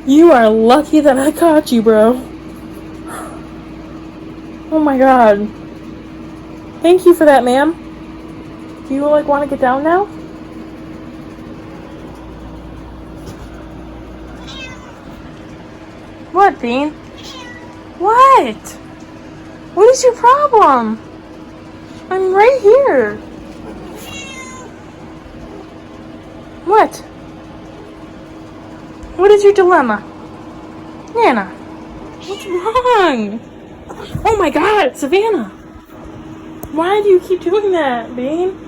You are lucky that I caught you, bro. Oh my god. Thank you for that, ma'am. Do you, like, want to get down now? What, Bean? What? What is your problem? I'm right here. What? What is your dilemma? Nana, what's wrong? Oh my god, Savannah. Why do you keep doing that, Bean?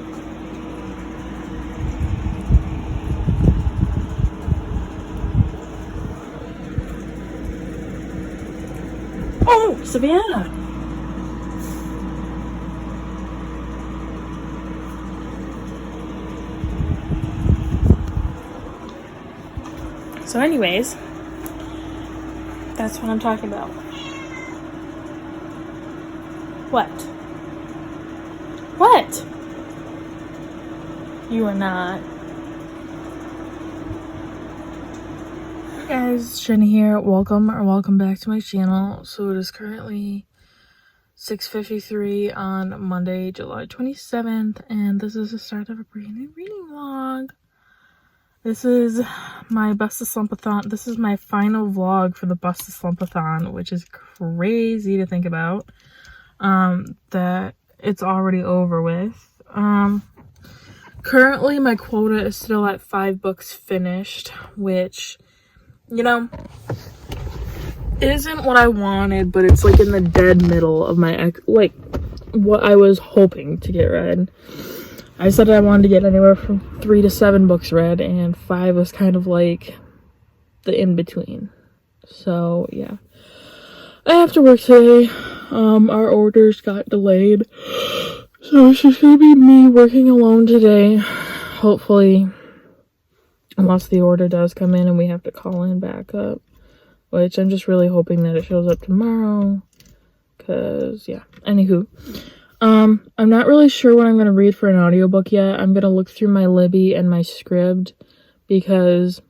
Oh, Savannah. So anyways, that's what I'm talking about. What? What? You are not. Hey guys, Jenny here. Welcome back to my channel. So it is currently 6:53 on Monday, July 27th, and this is the start of a brand new reading vlog. This is my Bust the Slump Athon. This is my final vlog for the Bust the Slump Athon, which is crazy to think about. That it's already over with. Currently my quota is still at 5 books finished, which, you know, isn't what I wanted, but it's like in the dead middle of my like what I was hoping to get read. I said I wanted to get anywhere from 3 to 7 books read, and 5 was kind of like the in-between. So yeah, I have to work today. Our orders got delayed, so it's just gonna be me working alone today, hopefully, unless the order does come in and we have to call in backup, which I'm just really hoping that it shows up tomorrow, because yeah. Anywho, I'm not really sure what I'm going to read for an audiobook yet. I'm going to look through my Libby and my Scribd, because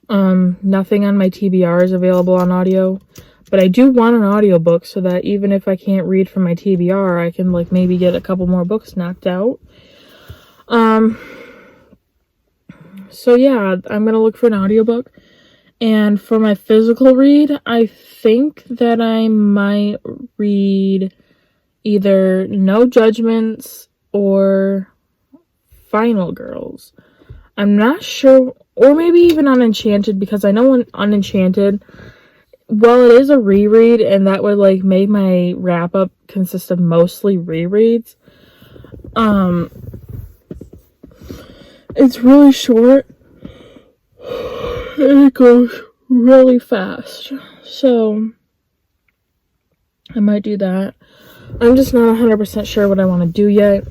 nothing on my TBR is available on audio. But I do want an audiobook so that even if I can't read from my TBR, I can like maybe get a couple more books knocked out. So yeah, I'm going to look for an audiobook. And for my physical read, I think that I might read either No Judgments or Final Girls. I'm not sure, or maybe even Unenchanted, because I know Unenchanted, well, it is a reread, and that would like make my wrap up consist of mostly rereads. It's really short, and it goes really fast, so I might do that. I'm just not 100% sure what I want to do yet.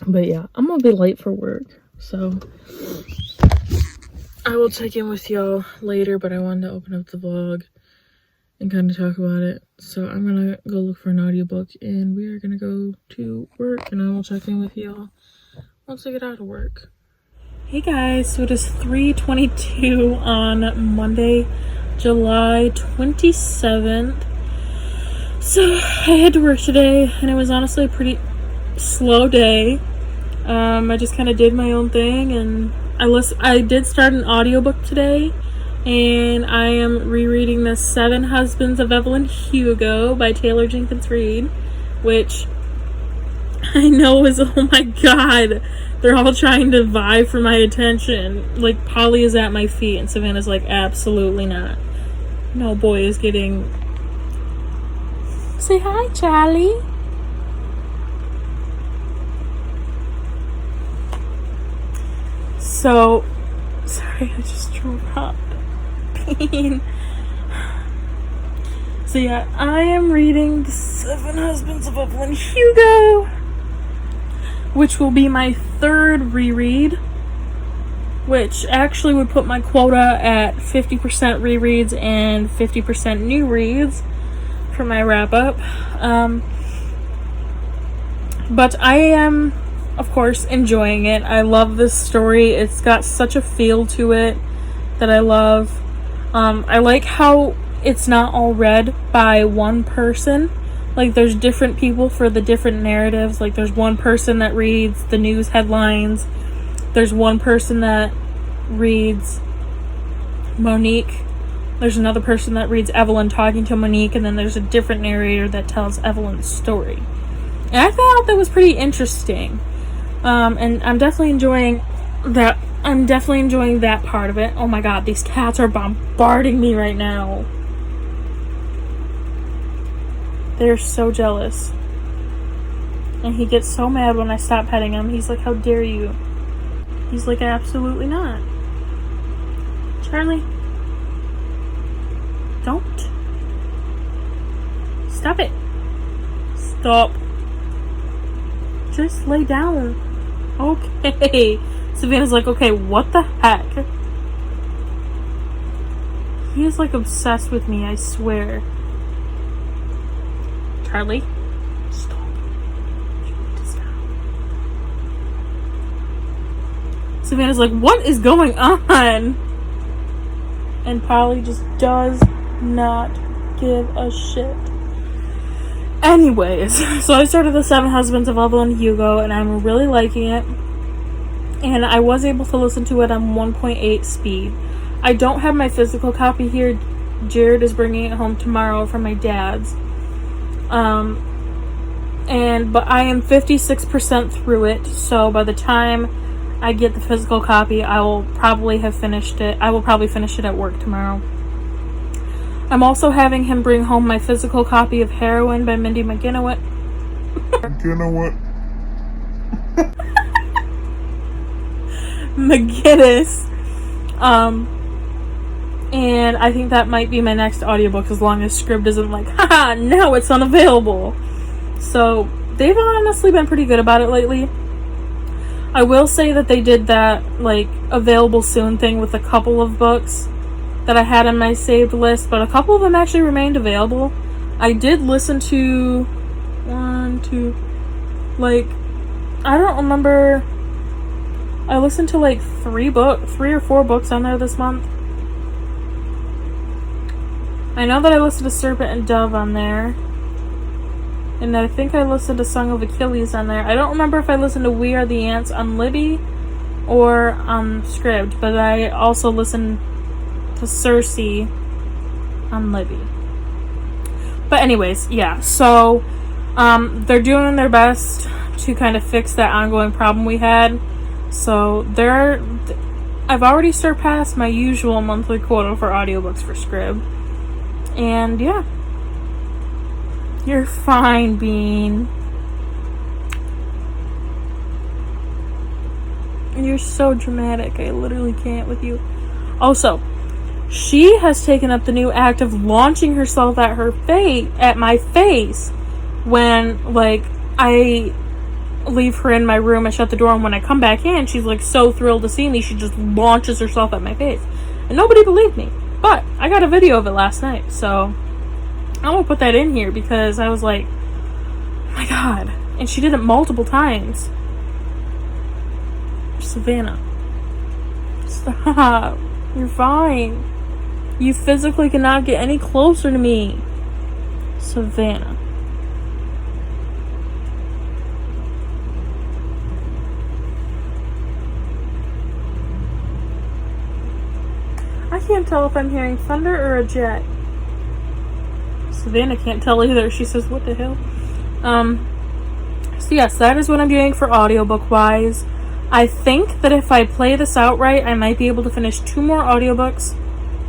But yeah, I'm going to be late for work. So I will check in with y'all later, but I wanted to open up the vlog and kind of talk about it. So I'm going to go look for an audiobook, and we are going to go to work, and I will check in with y'all once I get out of work. Hey guys, so it is 3:22 on Monday, July 27th. So I had to work today, and it was honestly a pretty slow day. I just kind of did my own thing, and I did start an audiobook today, and I am rereading the 7 Husbands of Evelyn Hugo by Taylor Jenkins Reid, which I know is, oh my god, they're all trying to vie for my attention. Like, Polly is at my feet, and Savannah's like, absolutely not. No boy is getting... Say hi, Charlie. So, sorry, I just drove up. So yeah, I am reading The 7 Husbands of Evelyn Hugo, which will be my 3rd reread, which actually would put my quota at 50% rereads and 50% new reads for my wrap up. But I am, of course, enjoying it. I love this story. It's got such a feel to it. that I love. I like how it's not all read by one person. Like, there's different people for the different narratives. Like, there's one person that reads the news headlines. There's one person that reads Monique. There's another person that reads Evelyn talking to Monique. And then there's a different narrator that tells Evelyn's story. And I thought that was pretty interesting. And I'm definitely enjoying that. I'm definitely enjoying that part of it. Oh my god, these cats are bombarding me right now. They're so jealous. And he gets so mad when I stop petting him. He's like, how dare you? He's like, absolutely not. Charlie. Don't. Stop it. Stop. Just lay down. Okay. Savannah's like, okay, what the heck? He is like obsessed with me, I swear. Charlie, stop. You need to stop. Savannah's like, what is going on? And Polly just does not give a shit. Anyways, so I started the 7 Husbands of Evelyn Hugo, and I'm really liking it. And I was able to listen to it on 1.8 speed. I don't have my physical copy here. Jared is bringing it home tomorrow from my dad's. But I am 56% through it. So by the time I get the physical copy, I will probably have finished it. I will probably finish it at work tomorrow. I'm also having him bring home my physical copy of Heroine by Mindy McGinnis. McGinnis. And I think that might be my next audiobook, as long as Scribd isn't like, haha, now it's unavailable. So they've honestly been pretty good about it lately. I will say that they did that like available soon thing with a couple of books that I had on my saved list, but a couple of them actually remained available. I did listen to I don't remember. I listened to like 3 or 4 books on there this month. I know that I listened to Serpent and Dove on there. And I think I listened to Song of Achilles on there. I don't remember if I listened to We Are the Ants on Libby or on Scribd, but I also listened to Circe on Libby. But anyways, yeah, so they're doing their best to kind of fix that ongoing problem we had. So I've already surpassed my usual monthly quota for audiobooks for Scribd. And yeah. You're fine, Bean. You're so dramatic. I literally can't with you. Also, she has taken up the new act of launching herself at my face when, like, I leave her in my room and shut the door, and when I come back in, she's like so thrilled to see me, she just launches herself at my face. And nobody believed me. But I got a video of it last night, so I'm gonna put that in here because I was like, oh my god. And she did it multiple times. Savannah, stop. You're fine. You physically cannot get any closer to me. Savannah. I can't tell if I'm hearing thunder or a jet. Savannah can't tell either. She says, what the hell? So yes, that is what I'm doing for audiobook wise. I think that if I play this out right, I might be able to finish 2 more audiobooks.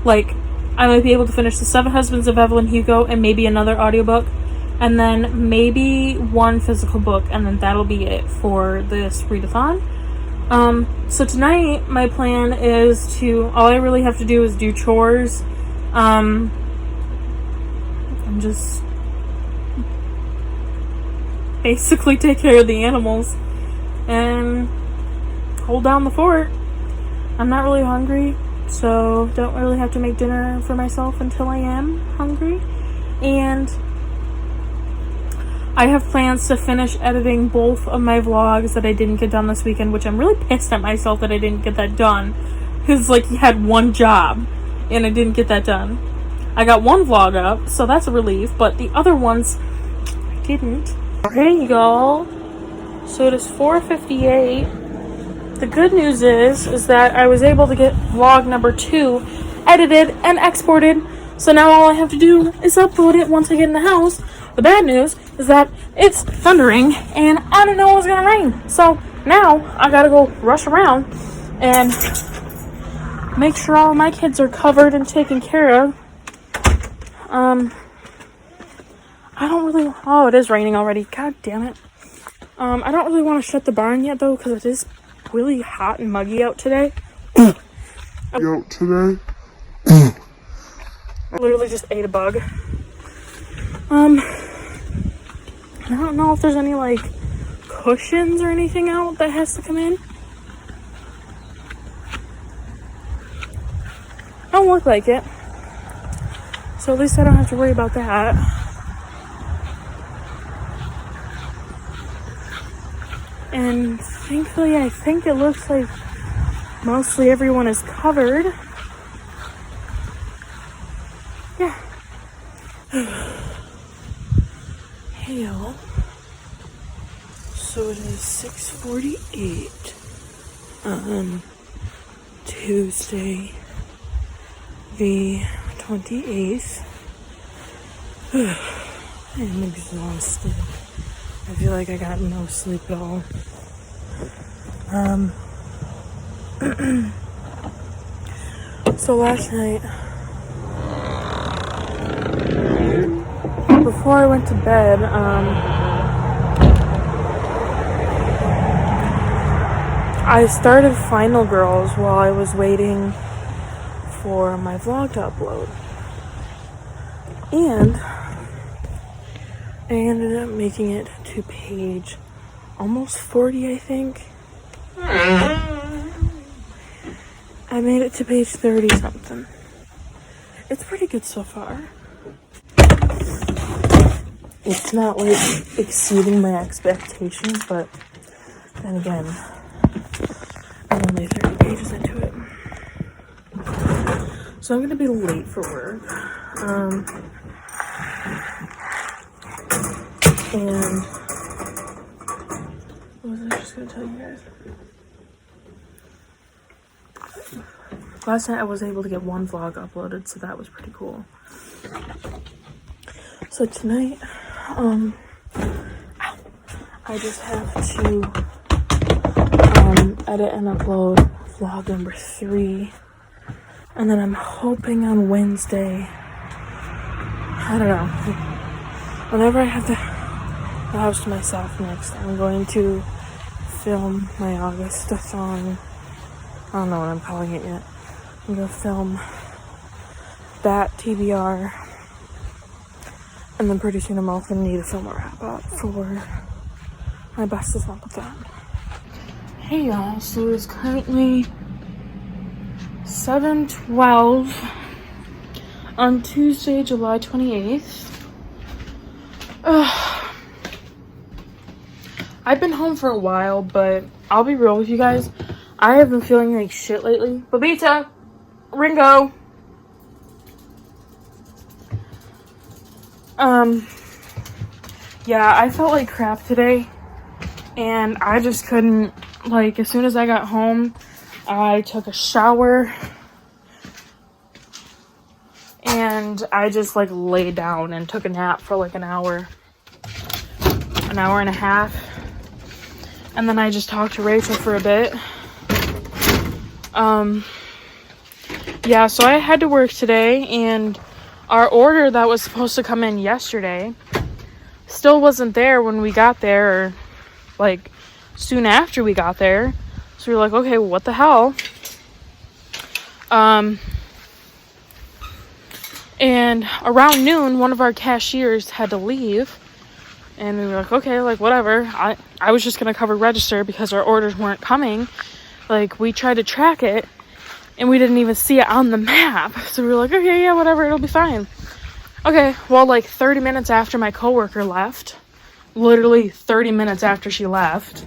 Like, I might be able to finish The 7 Husbands of Evelyn Hugo and maybe another audiobook. And then maybe 1 physical book, and then that'll be it for this readathon. So tonight, my plan is all I really have to do is do chores. And just basically take care of the animals and hold down the fort. I'm not really hungry, so don't really have to make dinner for myself until I am hungry. And I have plans to finish editing both of my vlogs that I didn't get done this weekend, which I'm really pissed at myself that I didn't get that done, Because, like, he had one job, and I didn't get that done. I got one vlog up, so that's a relief, but the other ones, I didn't. Hey, y'all. So it is 4:58. The good news is that I was able to get vlog number 2 edited and exported, so now all I have to do is upload it once I get in the house. The bad news is that it's thundering, and I don't know what's gonna rain, so now I gotta go rush around and make sure all of my kids are covered and taken care of. I don't really... Oh, it is raining already. God damn it. I don't really want to shut the barn yet, though, because it is really hot and muggy out today. I literally just ate a bug. I don't know if there's any, like, cushions or anything out that has to come in. Don't look like it. So at least I don't have to worry about that. And thankfully, I think it looks like mostly everyone is covered. Yeah. Hey y'all. So it is 6:48 on Tuesday, the 28th. I'm exhausted. I feel like I got no sleep at all. So last night, before I went to bed, I started Final Girls while I was waiting for my vlog to upload. And I ended up making it to page almost 40, I think. I made it to page 30 something. It's pretty good so far. It's not like exceeding my expectations, but then again, I'm only 30 pages into it. So I'm gonna be late for work. And what was I just gonna tell you guys? Last night I was able to get one vlog uploaded, so that was pretty cool. So tonight, I just have to edit and upload vlog number 3, and then I'm hoping on Wednesday, I don't know, whenever I have the house to myself next, I'm going to film my August-a-thon. I don't know what I'm calling it yet. I'm going to film that TBR, and then pretty soon I'm also going to need to film a wrap-up for my Bust the Slump Athon. Hey y'all, so it's currently 7:12 on Tuesday, July 28th. I've been home for a while, but I'll be real with you guys. I have been feeling like shit lately. Babita! Ringo! Yeah, I felt like crap today. And I just couldn't, like, as soon as I got home, I took a shower. And I just, like, laid down and took a nap for, like, an hour and a half. And then I just talked to Rachel for a bit. Yeah, so I had to work today, and our order that was supposed to come in yesterday still wasn't there when we got there, or, like, soon after we got there. So we were like, okay, well, what the hell? And around noon, one of our cashiers had to leave. And we were like, okay, like, whatever. I was just going to cover register because our orders weren't coming. Like, we tried to track it, and we didn't even see it on the map. So we were like, okay, yeah, whatever, it'll be fine. Okay, well, like, 30 minutes after my coworker left, literally 30 minutes after she left,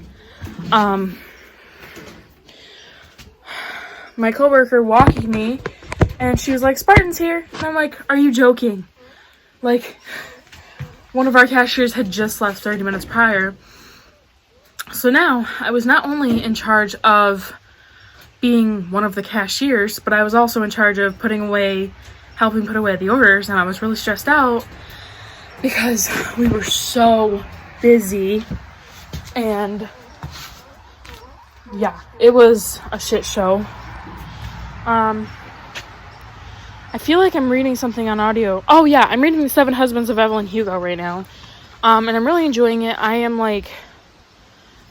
my my coworker walking me, and she was like, Spartan's here. And I'm like, are you joking? Like, one of our cashiers had just left 30 minutes prior. So now I was not only in charge of being one of the cashiers, but I was also in charge of helping put away the orders. And I was really stressed out because we were so busy, and yeah, it was a shit show. I feel like I'm reading something on audio. Oh yeah, I'm reading The 7 Husbands of Evelyn Hugo right now. And I'm really enjoying it. I am like,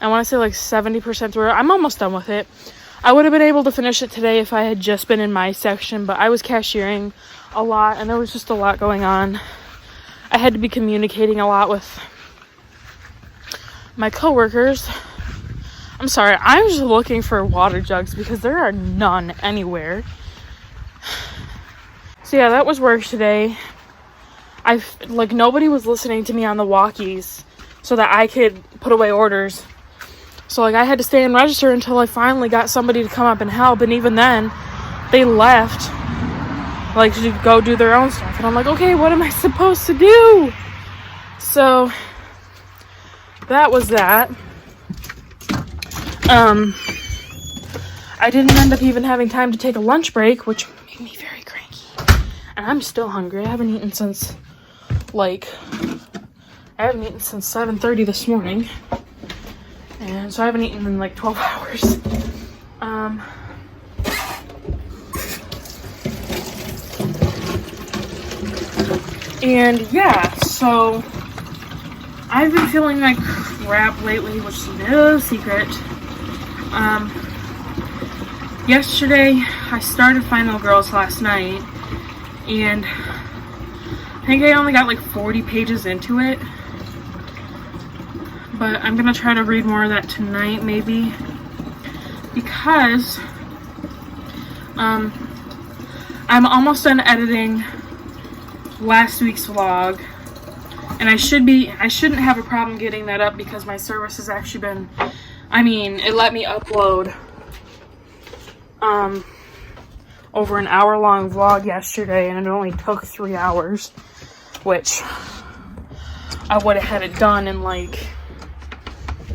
I want to say like 70% through it. I'm almost done with it. I would have been able to finish it today if I had just been in my section, but I was cashiering a lot and there was just a lot going on. I had to be communicating a lot with my coworkers. I'm sorry, I'm just looking for water jugs because there are none anywhere. So yeah, that was work today. Nobody was listening to me on the walkies so that I could put away orders. So I had to stay and register until I finally got somebody to come up and help. And even then, they left, to go do their own stuff. And I'm like, okay, what am I supposed to do? So that was that. I didn't end up even having time to take a lunch break, which made me very cranky. And I'm still hungry. I haven't eaten since 7:30 this morning. And so I haven't eaten in 12 hours. And yeah, so I've been feeling like crap lately, which is no secret. Yesterday I started Final Girls last night, and I think I only got 40 pages into it. But I'm gonna try to read more of that tonight, maybe, because I'm almost done editing last week's vlog, and I shouldn't have a problem getting that up because my service has actually been, it let me upload over an hour-long vlog yesterday, and it only took 3 hours, which I would have had it done in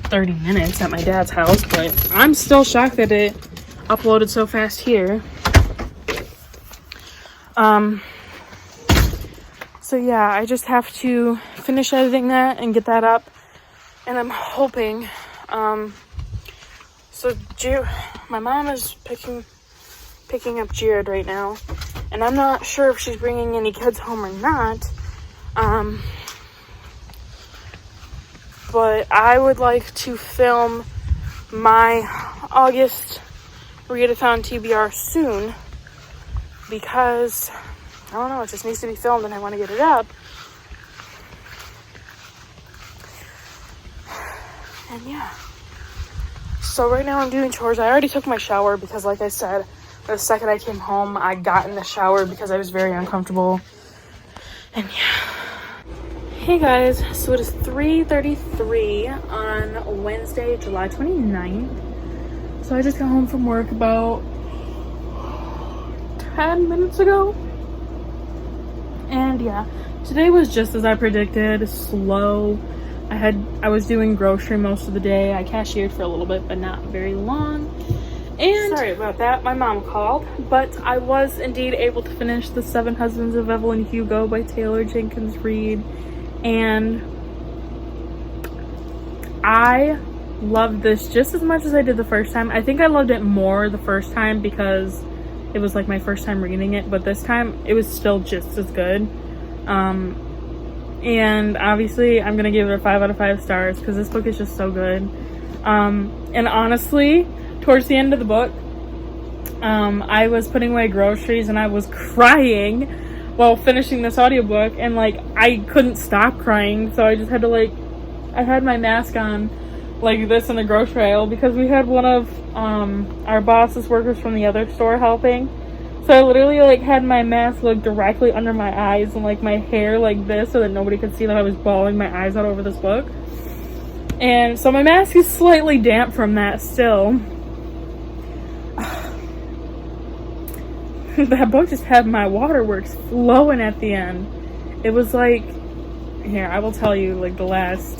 30 minutes at my dad's house, but I'm still shocked that it uploaded so fast here. So yeah, I just have to finish editing that and get that up, and I'm hoping, my mom is picking up Jared right now, and I'm not sure if she's bringing any kids home or not, but I would like to film my August readathon TBR soon, because I don't know, it just needs to be filmed and I want to get it up. And yeah, so right now I'm doing chores. I already took my shower because, like I said, the second I came home I got in the shower because I was very uncomfortable. And yeah. Hey guys, so it is 3:33 on Wednesday, July 29th. So I just got home from work about 10 minutes ago. And yeah, today was just as I predicted, slow. I was doing grocery most of the day. I cashiered for a little bit, but not very long. And sorry about that, my mom called, but I was indeed able to finish The 7 Husbands of Evelyn Hugo by Taylor Jenkins Reid. And I loved this just as much as I did the first time. I think I loved it more the first time because it was my first time reading it, but this time it was still just as good. And obviously I'm gonna give it a 5 out of 5 stars because this book is just so good. And honestly, towards the end of the book, I was putting away groceries and I was crying while finishing this audiobook, and I couldn't stop crying, so I just had to I had my mask on this in the grocery aisle because we had one of our boss's workers from the other store helping, so I literally had my mask directly under my eyes and my hair this so that nobody could see that I was bawling my eyes out over this book. And so my mask is slightly damp from that still. that book just had my waterworks flowing at the end. It was like, here, I will tell you, like, the last,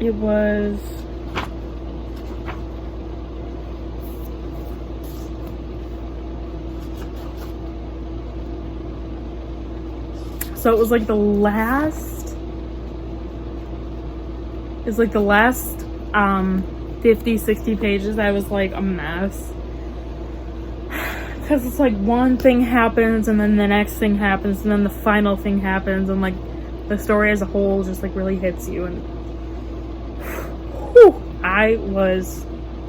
it was, so it was like the last, it's like the last 50-60 pages. I was like a mess, because it's like one thing happens and then the next thing happens and then the final thing happens, and like the story as a whole just like really hits you, and whew, I was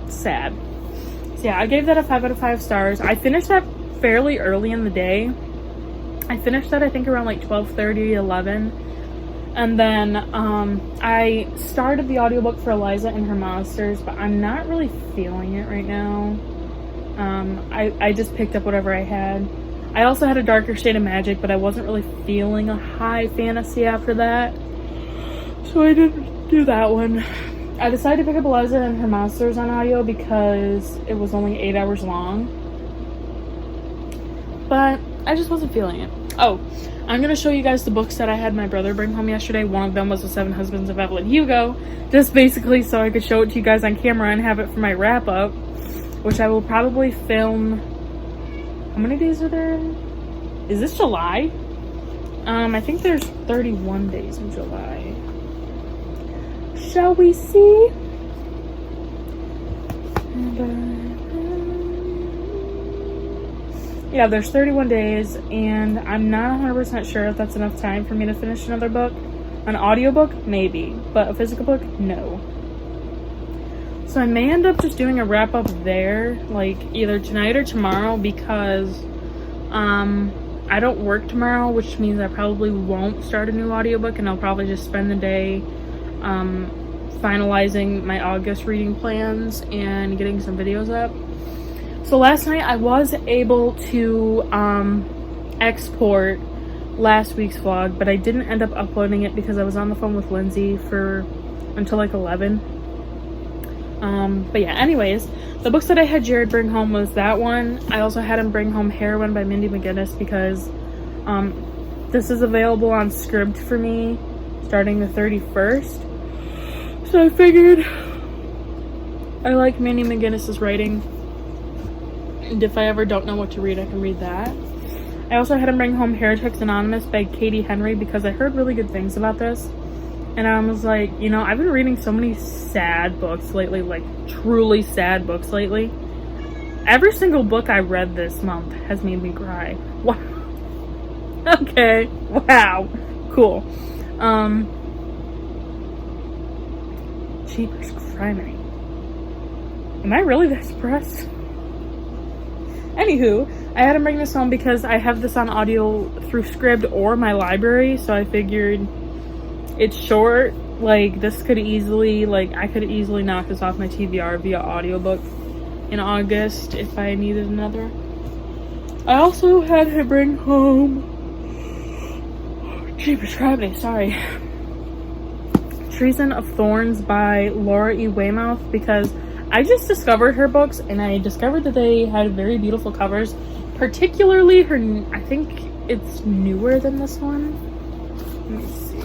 sad. So yeah, I gave that a 5 out of 5 stars. I finished that fairly early in the day. I finished that I think around like 12:30, 11. And then I started the audiobook for Eliza and Her Monsters, but I'm not really feeling it right now. I just picked up whatever I had. I also had A Darker Shade of Magic, but I wasn't really feeling a high fantasy after that, so I didn't do that one. I decided to pick up Eliza and Her Monsters on audio because it was only 8 hours long, but I just wasn't feeling it. Oh, I'm going to show you guys the books that I had my brother bring home yesterday. One of them was The 7 Husbands of Evelyn Hugo, just basically so I could show it to you guys on camera and have it for my wrap-up, which I will probably film. How many days are there? Is this July? I think there's 31 days in July. Shall we see? Yeah, there's 31 days, and I'm not 100% sure if that's enough time for me to finish another book. An audiobook, maybe, but a physical book, no. So I may end up just doing a wrap-up there, like either tonight or tomorrow, because I don't work tomorrow, which means I probably won't start a new audiobook, and I'll probably just spend the day finalizing my August reading plans and getting some videos up. So last night I was able to export last week's vlog, but I didn't end up uploading it because I was on the phone with Lindsay until like 11. But yeah, anyways, the books that I had Jared bring home was that one. I also had him bring home Heroine by Mindy McGinnis because this is available on Scribd for me starting the 31st. So I figured I like Mindy McGinnis's writing, and if I ever don't know what to read, I can read that. I also had him bring home Heretics Anonymous by Katie Henry because I heard really good things about this. And I was like, you know, I've been reading so many sad books lately, like truly sad books lately. Every single book I read this month has made me cry. Wow. Okay. Wow. Cool. Jeepers criminy. Am I really that depressed? Anywho, I had to bring this home because I have this on audio through Scribd or my library, so I figured it's short. Like, this could easily, I could easily knock this off my TBR via audiobook in August if I needed another. I also had to bring home, Jeepers criminy, sorry, Treason of Thorns by Laura E. Weymouth, because I just discovered her books and I discovered that they had very beautiful covers, particularly her, I think it's newer than this one. Let me see.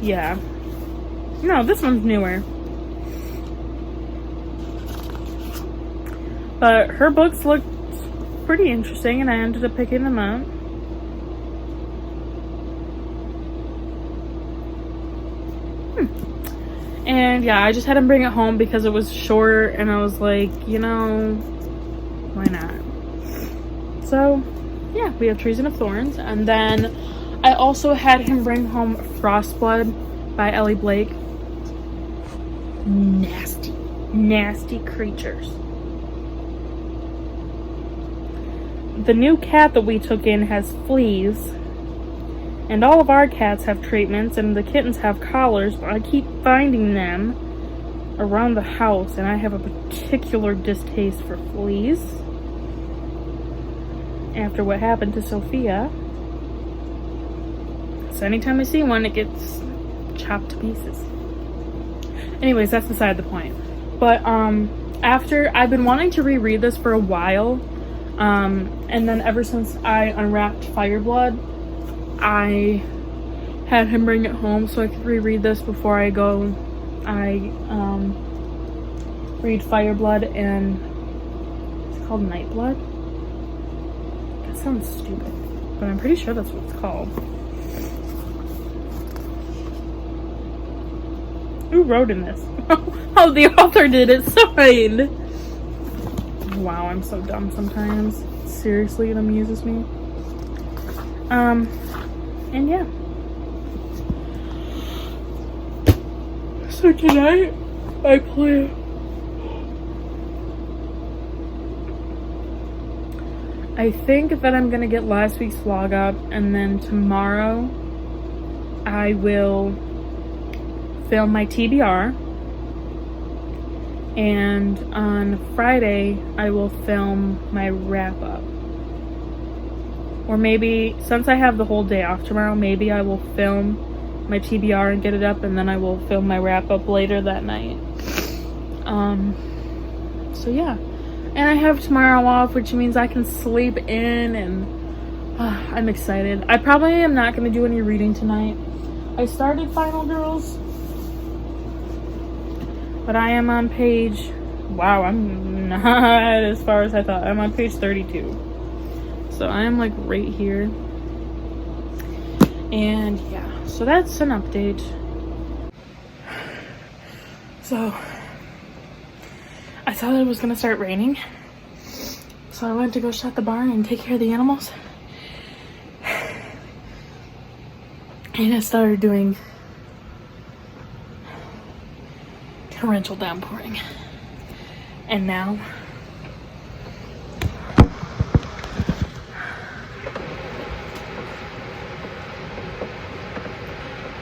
Yeah. No, this one's newer. But her books looked pretty interesting and I ended up picking them up. And yeah, I just had him bring it home because it was short and I was like, you know, why not? So yeah, we have Treason of Thorns. And then I also had him bring home Frostblood by Ellie Blake. Nasty, nasty creatures. The new cat that we took in has fleas. And all of our cats have treatments, and the kittens have collars, but I keep finding them around the house, and I have a particular distaste for fleas after what happened to Sophia. So anytime I see one, it gets chopped to pieces. Anyways, that's beside the point. But after, I've been wanting to reread this for a while, and then ever since I unwrapped Fireblood, I had him bring it home so I could reread this before I go. I read Fireblood and it's called Nightblood. That sounds stupid, but I'm pretty sure that's what it's called. Who wrote in this? Oh, the author did it. Signed. Wow, I'm so dumb sometimes. Seriously, it amuses me. And yeah. So tonight, I plan. I think that I'm gonna get last week's vlog up, and then tomorrow I will film my TBR, and on Friday I will film my wrap up. Or maybe, since I have the whole day off tomorrow, maybe I will film my TBR and get it up, and then I will film my wrap up later that night. So yeah. And I have tomorrow off, which means I can sleep in, and I'm excited. I probably am not going to do any reading tonight. I started Final Girls, but I am on page, wow, I'm not as far as I thought. I'm on page 32. So I am like right here. And yeah, so that's an update. So I thought it was gonna start raining, so I went to go shut the barn and take care of the animals, and it started doing torrential downpouring. And now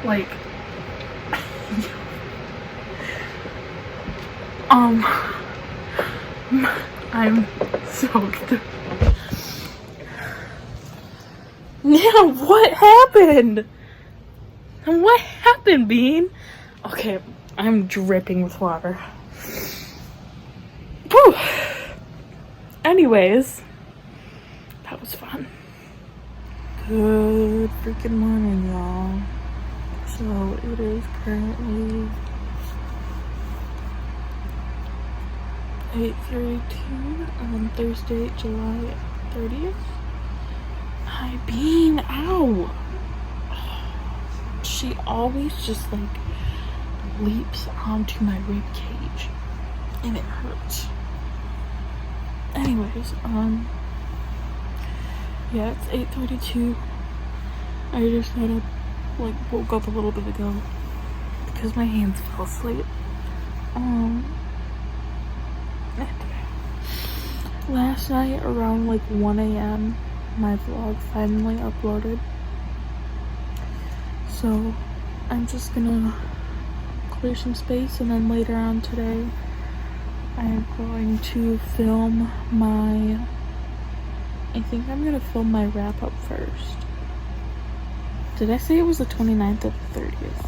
like I'm soaked. Yeah, what happened? What happened, Bean? Okay, I'm dripping with water. Whew. Anyways, that was fun. Good freaking morning, y'all. So it is currently 8:32 on Thursday, July 30th. Hi, Bean. Ow. She always just like leaps onto my rib cage and it hurts. Anyways, yeah, it's 8:32. I just had a woke up a little bit ago because my hands fell asleep. Last night around 1 a.m. my vlog finally uploaded. So I'm just gonna clear some space, and then later on today I am going to film I think I'm gonna film my wrap up first. Did I say it was the 29th or the 30th?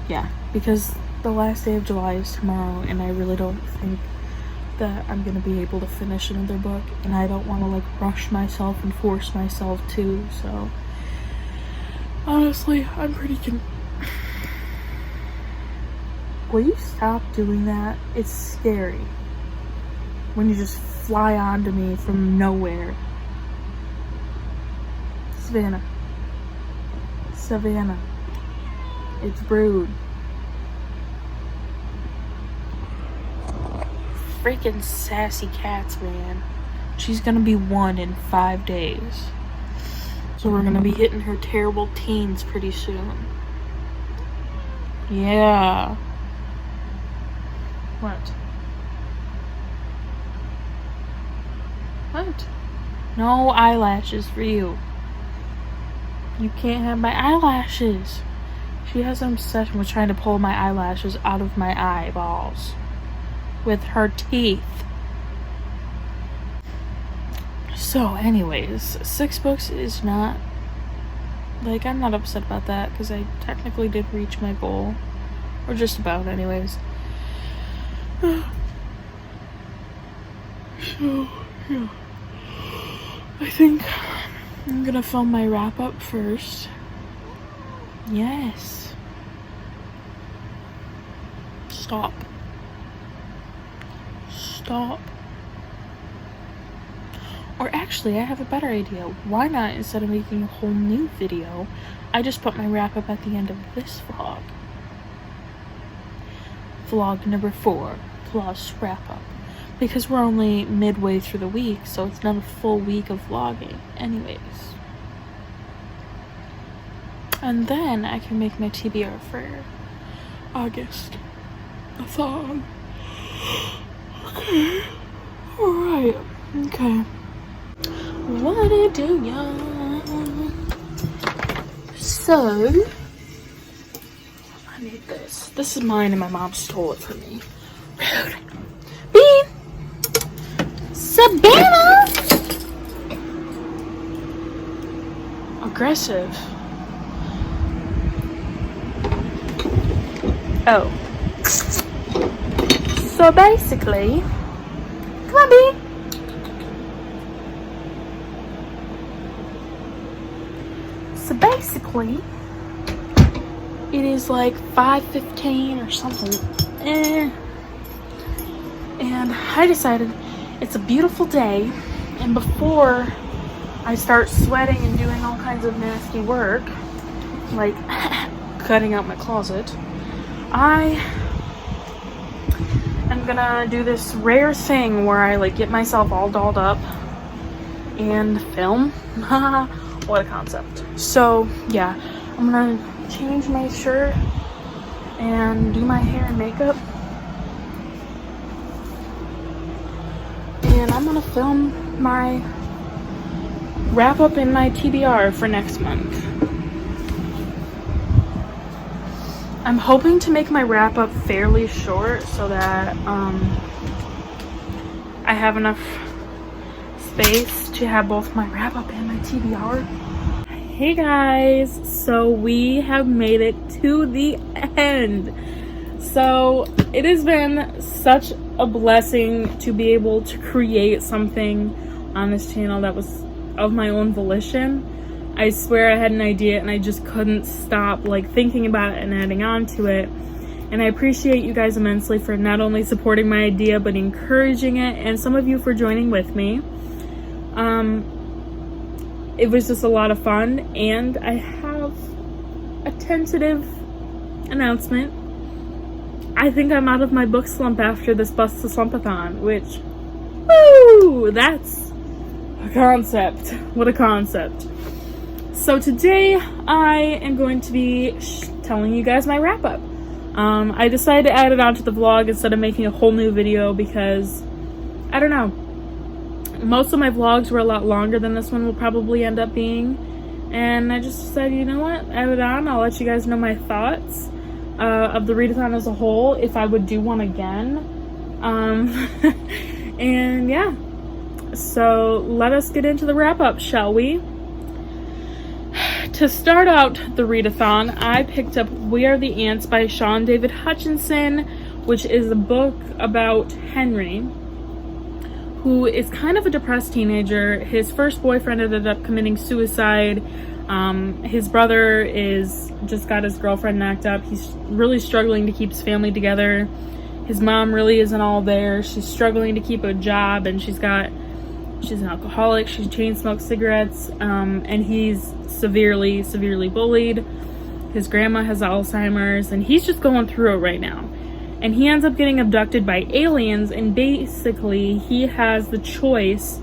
Yeah, because the last day of July is tomorrow, and I really don't think that I'm gonna be able to finish another book, and I don't want to rush myself and force myself to, so honestly, I'm pretty Will you stop doing that? It's scary when you just fly onto me from nowhere. Savannah, it's Brood. Freaking sassy cats, man. She's gonna be 1 in 5 days, so we're gonna be hitting her terrible teens pretty soon. Yeah. What? No eyelashes for you. You can't have my eyelashes. She has an obsession with trying to pull my eyelashes out of my eyeballs with her teeth. So anyways, 6 books is not Like, I'm not upset about that because I technically did reach my goal. Or just about, anyways. So, yeah. I think I'm gonna film my wrap up first. Yes. Stop. Stop. Or actually, I have a better idea. Why not, instead of making a whole new video, I just put my wrap up at the end of this vlog. Vlog number 4 plus wrap up. Because we're only midway through the week, so it's not a full week of vlogging anyways. And then I can make my TBR for August Athon. Okay. Alright. Okay. What it do, y'all? So, I need this. This is mine and my mom stole it from me. Rude. Bean! Savannah! Aggressive. Oh. So basically, come on, Bean. So basically, it is like 5:15 or something. And I decided it's a beautiful day, and before I start sweating and doing all kinds of nasty work, like cutting out my closet, I am gonna do this rare thing where I like get myself all dolled up and film. What a concept. So yeah, I'm gonna change my shirt and do my hair and makeup, and I'm gonna film my wrap up in my TBR for next month. I'm hoping to make my wrap up fairly short so that I have enough space to have both my wrap up and my TBR. Hey guys, so we have made it to the end. So it has been such a blessing to be able to create something on this channel that was of my own volition. I swear I had an idea and I just couldn't stop like thinking about it and adding on to it. And I appreciate you guys immensely for not only supporting my idea but encouraging it, and some of you for joining with me. It was just a lot of fun, and I have a tentative announcement. I think I'm out of my book slump after this Bust the Slump Athon, which, woo, that's a concept. What a concept. So today I am going to be telling you guys my wrap up. I decided to add it onto the vlog instead of making a whole new video because, I don't know, most of my vlogs were a lot longer than this one will probably end up being, and I just said, you know what, add it on. I'll let you guys know my thoughts of the readathon as a whole, if I would do one again. And yeah, so let us get into the wrap up, shall we? To start out the readathon, I picked up We Are the Ants by Sean David Hutchinson, which is a book about Henry, who is kind of a depressed teenager. His first boyfriend ended up committing suicide. His brother just got his girlfriend knocked up. He's really struggling to keep his family together. His mom really isn't all there. She's struggling to keep a job, and she's an alcoholic. She chain smokes cigarettes, and he's severely bullied. His grandma has Alzheimer's, and he's just going through it right now. And he ends up getting abducted by aliens, and basically he has the choice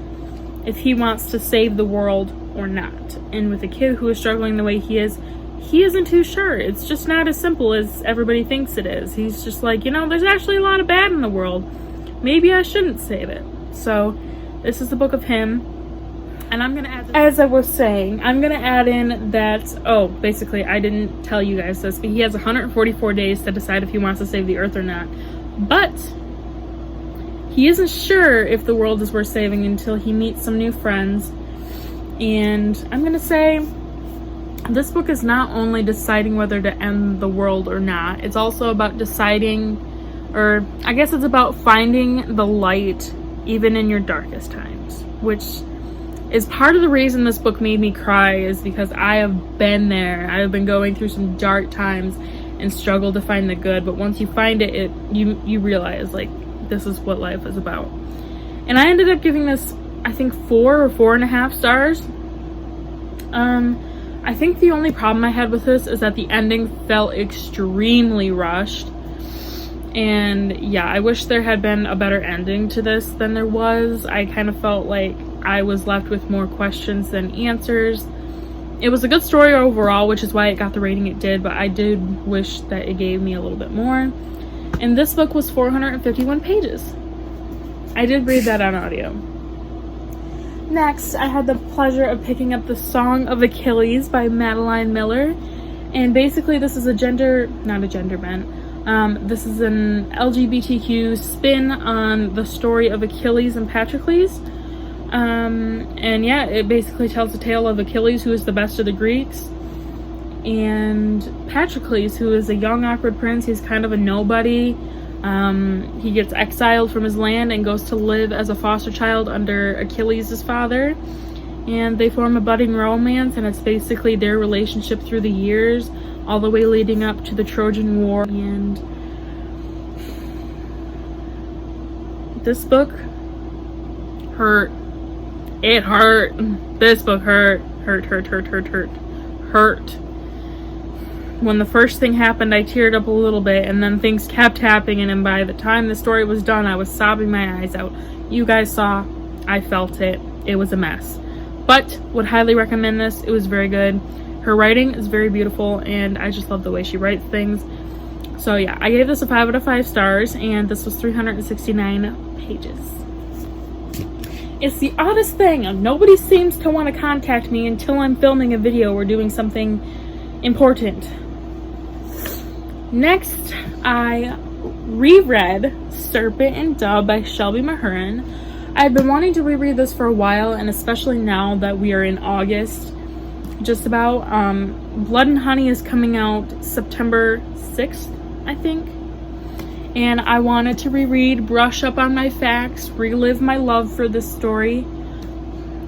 if he wants to save the world or not. And with a kid who is struggling the way he isn't too sure. It's just not as simple as everybody thinks it is. He's just like, you know, there's actually a lot of bad in the world. Maybe I shouldn't save it. So this is the book of him. And I'm gonna add, as I was saying, I'm gonna add in that, oh, basically I didn't tell you guys this, but he has 144 days to decide if he wants to save the earth or not. But he isn't sure if the world is worth saving until he meets some new friends. And I'm gonna say this book is not only deciding whether to end the world or not, it's also about deciding, or I guess it's about finding the light even in your darkest times, which is part of the reason this book made me cry, is because I have been there. I have been going through some dark times and struggled to find the good, but once you find it, you realize, like, this is what life is about. And I ended up giving this, I think, 4 or 4.5 stars. I think the only problem I had with this is that the ending felt extremely rushed. And yeah, I wish there had been a better ending to this than there was. I kind of felt like I was left with more questions than answers. It was a good story overall, which is why it got the rating it did, but I did wish that it gave me a little bit more. And this book was 451 pages. I did read that on audio. Next, I had the pleasure of picking up The Song of Achilles by Madeline Miller. And basically this is this is an LGBTQ spin on the story of Achilles and Patroclus. And yeah, it basically tells the tale of Achilles, who is the best of the Greeks, and Patroclus, who is a young awkward prince. He's kind of a nobody. He gets exiled from his land and goes to live as a foster child under Achilles' father, and they form a budding romance, and it's basically their relationship through the years, all the way leading up to the Trojan War. And this book hurt. It hurt. This book hurt. Hurt. When the first thing happened, I teared up a little bit, and then things kept happening, and by the time the story was done, I was sobbing my eyes out. You guys saw, I felt it. It was a mess. But would highly recommend this. It was very good. Her writing is very beautiful, and I just love the way she writes things. So yeah, I gave this a 5 out of 5 stars, and this was 369 pages. It's the oddest thing. Nobody seems to want to contact me until I'm filming a video or doing something important. Next, I reread Serpent and Dove by Shelby Mahurin. I've been wanting to reread this for a while, and especially now that we are in August, just about. Blood and Honey is coming out September 6th, I think. And I wanted to reread, brush up on my facts, relive my love for this story.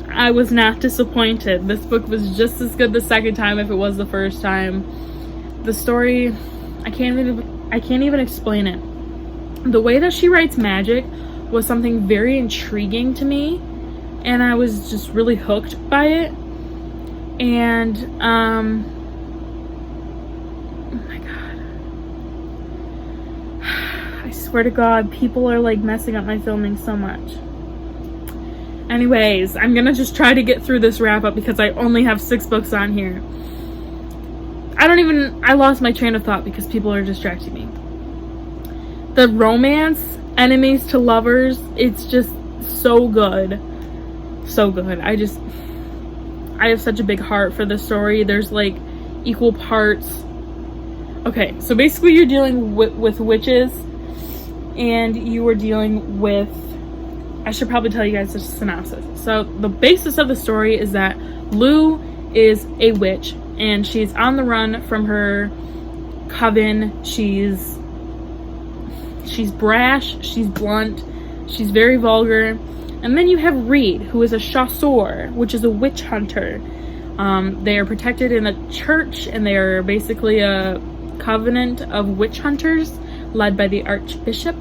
I was not disappointed. This book was just as good the second time if it was the first time. The story, I can't even explain it. The way that she writes magic was something very intriguing to me, and I was just really hooked by it. And oh my god, I swear to God, people are like messing up my filming so much. Anyways, I'm gonna just try to get through this wrap up because I only have 6 books on here. I lost my train of thought because people are distracting me. The romance, enemies to lovers, it's just so good. So good. I have such a big heart for this story. There's like equal parts. Okay, so basically you're dealing with witches, and you are dealing with, I should probably tell you guys the synopsis. So the basis of the story is that Lou is a witch, and she's on the run from her coven. She's brash, she's blunt, she's very vulgar. And then you have Reed, who is a chasseur, which is a witch hunter. They are protected in a church, and they are basically a covenant of witch hunters led by the Archbishop.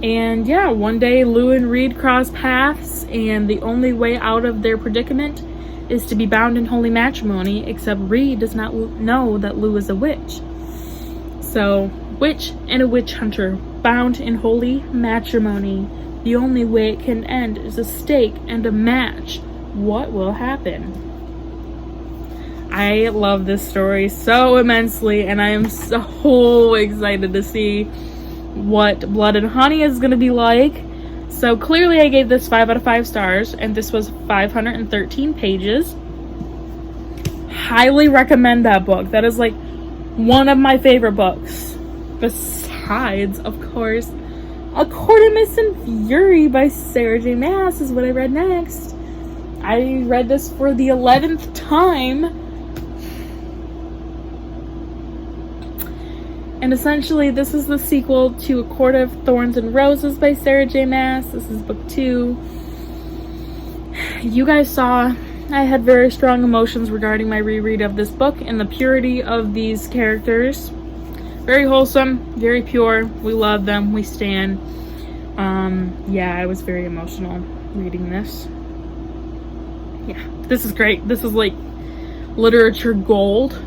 And yeah, one day Lou and Reed cross paths, and the only way out of their predicament is to be bound in holy matrimony, except Reed does not know that Lou is a witch. So, witch and a witch hunter bound in holy matrimony. The only way it can end is a stake and a match. What will happen? I love this story so immensely, and I am so excited to see what Blood and Honey is going to be like. So clearly I gave this 5 out of 5 stars, and this was 513 pages. Highly recommend that book. That is like one of my favorite books. Besides, of course, Artemis and Fury by Sarah J. Maas is what I read next. I read this for the 11th time. And essentially, this is the sequel to A Court of Thorns and Roses by Sarah J. Maas. This is book 2. You guys saw I had very strong emotions regarding my reread of this book and the purity of these characters. Very wholesome, very pure. We love them. We stan. Yeah, I was very emotional reading this. Yeah, this is great. This is like literature gold.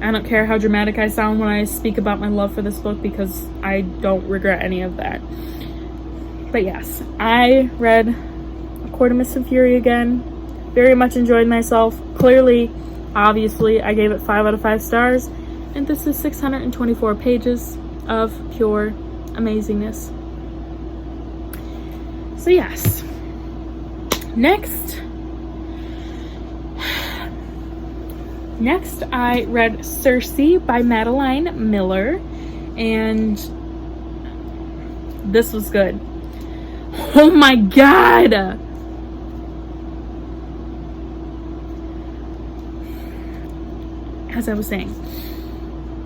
I don't care how dramatic I sound when I speak about my love for this book because I don't regret any of that. But yes, I read A Court of Mist and Fury again. Very much enjoyed myself. Clearly, obviously, I gave it 5 out of 5 stars. And this is 624 pages of pure amazingness. So yes. Next, I read Circe by Madeline Miller, and this was good. Oh my god! As I was saying,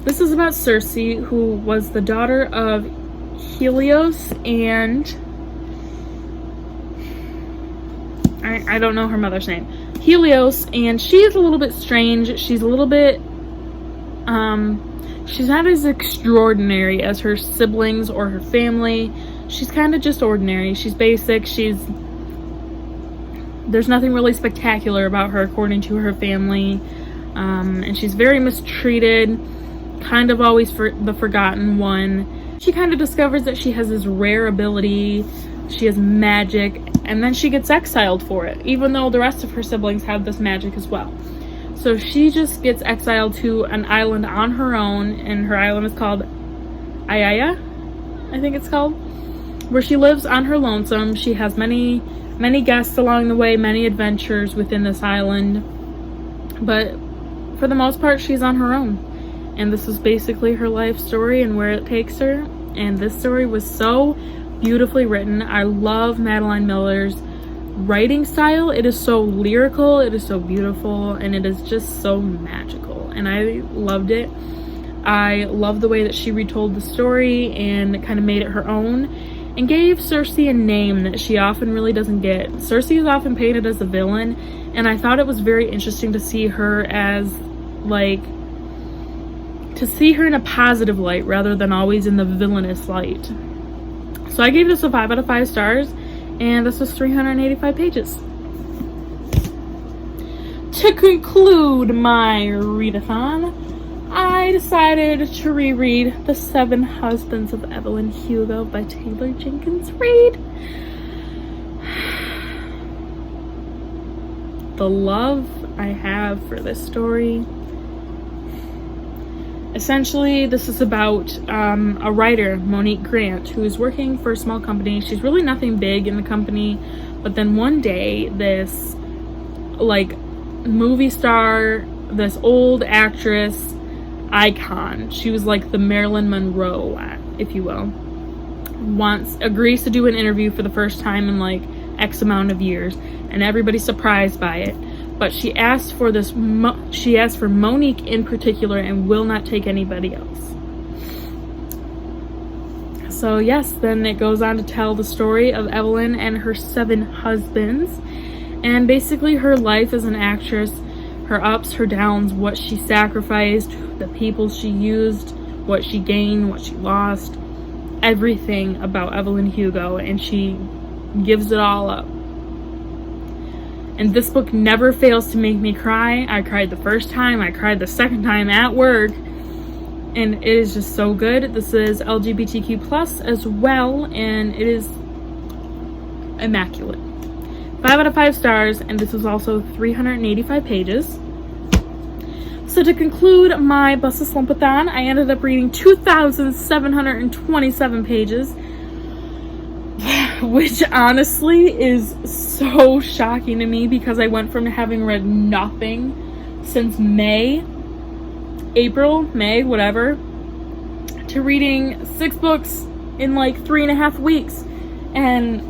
this is about Circe, who was the daughter of Helios and I don't know her mother's name. Helios, and she's a little bit strange. She's a little bit, she's not as extraordinary as her siblings or her family. She's kind of just ordinary. She's basic. There's nothing really spectacular about her according to her family. And she's very mistreated, kind of always the forgotten one. She kind of discovers that she has this rare ability. She has magic, and then she gets exiled for it, even though the rest of her siblings have this magic as well. So she just gets exiled to an island on her own, and her island is called Ayaya, I think it's called, where she lives on her lonesome. She has many guests along the way, many adventures within this island, but for the most part, she's on her own. And this is basically her life story and where it takes her. And this story was so beautifully written. I love Madeline Miller's writing style. It is so lyrical, it is so beautiful, and it is just so magical. And I loved it. I love the way that she retold the story and kind of made it her own and gave Circe a name that she often really doesn't get. Circe is often painted as a villain, and I thought it was very interesting to see her as to see her in a positive light rather than always in the villainous light. So I gave this a 5 out of 5 stars, and this was 385 pages. To conclude my readathon, I decided to reread The 7 Husbands of Evelyn Hugo by Taylor Jenkins Reid. The love I have for this story. Essentially, this is about a writer, Monique Grant, who is working for a small company. She's really nothing big in the company, but then one day, this movie star, this old actress icon, she was like the Marilyn Monroe, if you will, agrees to do an interview for the first time in X amount of years, and everybody's surprised by it. But she asked for Monique in particular and will not take anybody else. So yes, then it goes on to tell the story of Evelyn and her 7 husbands, and basically her life as an actress, her ups, her downs, what she sacrificed, the people she used, what she gained, what she lost, everything about Evelyn Hugo, and she gives it all up. And this book never fails to make me cry. I cried the first time, I cried the second time at work, and it is just so good. This is LGBTQ+ as well, and it is immaculate. 5 out of 5 stars, and this was also 385 pages. So to conclude my Bust the Slump Athon, I ended up reading 2,727 pages, which honestly is so shocking to me because I went from having read nothing since May, whatever, to reading 6 books in 3.5 weeks. And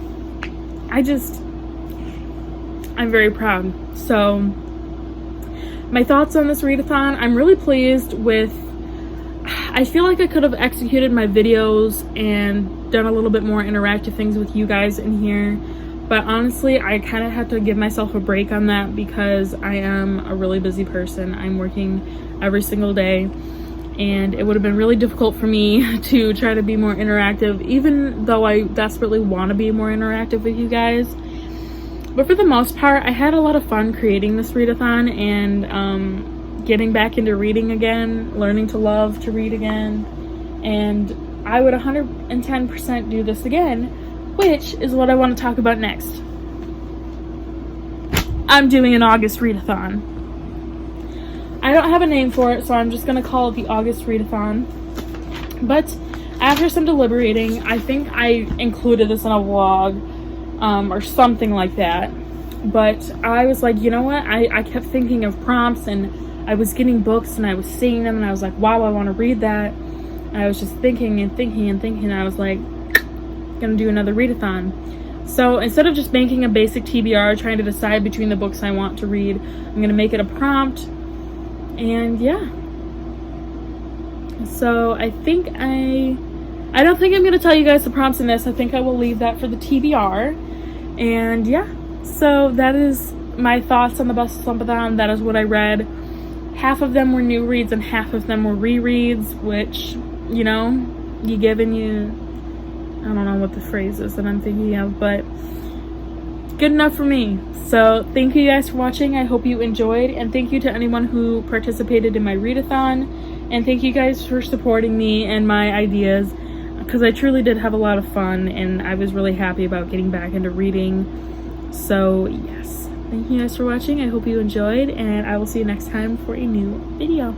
I'm very proud. So my thoughts on this readathon, I'm really pleased with. I feel like I could have executed my videos and done a little bit more interactive things with you guys in here, but honestly I kind of had to give myself a break on that because I am a really busy person. I'm working every single day, and it would have been really difficult for me to try to be more interactive, even though I desperately want to be more interactive with you guys. But for the most part, I had a lot of fun creating this readathon and getting back into reading again, learning to love to read again, and I would 110% do this again, which is what I want to talk about next. I'm doing an August readathon. I don't have a name for it, so I'm just going to call it the August readathon. But after some deliberating, I think I included this in a vlog or something like that. But I was like, you know what? I kept thinking of prompts, and I was getting books and I was seeing them and I was like, wow, I want to read that. And I was just thinking and thinking and thinking, and I was like, gonna do another readathon. So instead of just making a basic TBR, trying to decide between the books I want to read, I'm gonna make it a prompt. And yeah. So I don't think I'm gonna tell you guys the prompts in this. I think I will leave that for the TBR. And yeah, so that is my thoughts on the Bust the Slump Athon. That is what I read. Half of them were new reads and half of them were rereads, which, you know, you give and you, I don't know what the phrase is that I'm thinking of, but good enough for me. So thank you guys for watching. I hope you enjoyed, and thank you to anyone who participated in my readathon, and thank you guys for supporting me and my ideas, because I truly did have a lot of fun and I was really happy about getting back into reading. So yes. Thank you guys for watching. I hope you enjoyed, and I will see you next time for a new video.